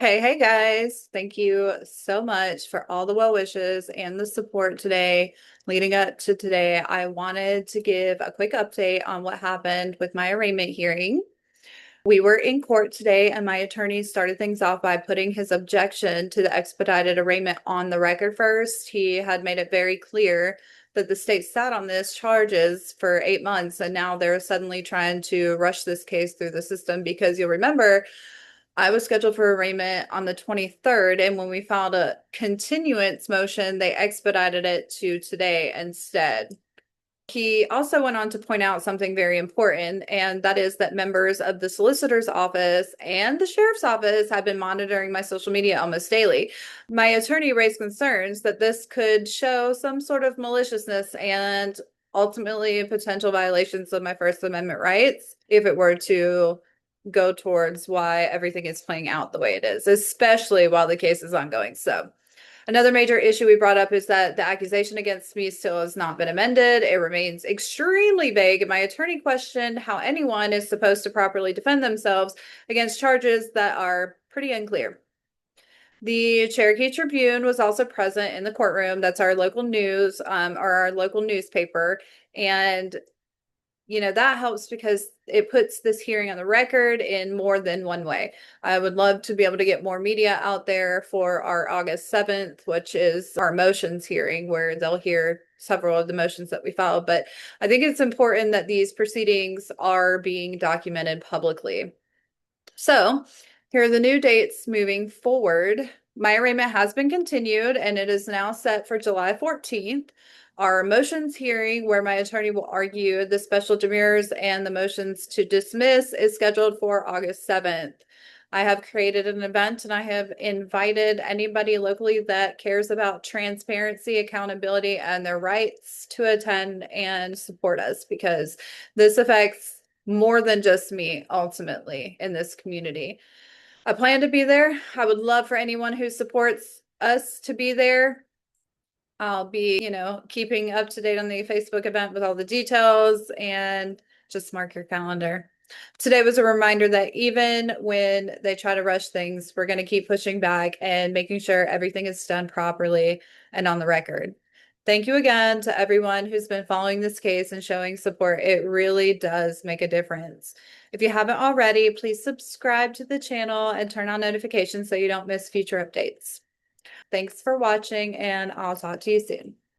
Hey guys. Thank you so much for all the well wishes and the support today. Leading up to today, I wanted to give a quick update on what happened with my arraignment hearing. We were in court today, and my attorney started things off by putting his objection to the expedited arraignment on the record first. He had made it very clear that the state sat on this charges for 8 months, and now they're suddenly trying to rush this case through the system because you'll remember I was scheduled for arraignment on the 23rd, and when we filed a continuance motion, they expedited it to today instead. He also went on to point out something very important, and that is that members of the solicitor's office and the sheriff's office have been monitoring my social media almost daily. My attorney raised concerns that this could show some sort of maliciousness and ultimately potential violations of my First Amendment rights if it were to go towards why everything is playing out the way it is, especially while the case is ongoing. So, another major issue we brought up is that the accusation against me still has not been amended. It remains extremely vague, and my attorney questioned how anyone is supposed to properly defend themselves against charges that are pretty unclear. The Cherokee Tribune was also present in the courtroom. That's our local news, or our local newspaper. And that helps because it puts this hearing on the record in more than one way. I would love to be able to get more media out there for our August 7th, which is our motions hearing, where they'll hear several of the motions that we filed. But I think it's important that these proceedings are being documented publicly. So here are the new dates moving forward. My arraignment has been continued, and it is now set for July 14th. Our motions hearing, where my attorney will argue the special demurrers and the motions to dismiss, is scheduled for August 7th. I have created an event, and I have invited anybody locally that cares about transparency, accountability, and their rights to attend and support us, because this affects more than just me ultimately in this community. I plan to be there. I would love for anyone who supports us to be there. I'll be, keeping up to date on the Facebook event with all the details, and just mark your calendar. Today was a reminder that even when they try to rush things, we're going to keep pushing back and making sure everything is done properly and on the record. Thank you again to everyone who's been following this case and showing support. It really does make a difference. If you haven't already, please subscribe to the channel and turn on notifications so you don't miss future updates. Thanks for watching, and I'll talk to you soon.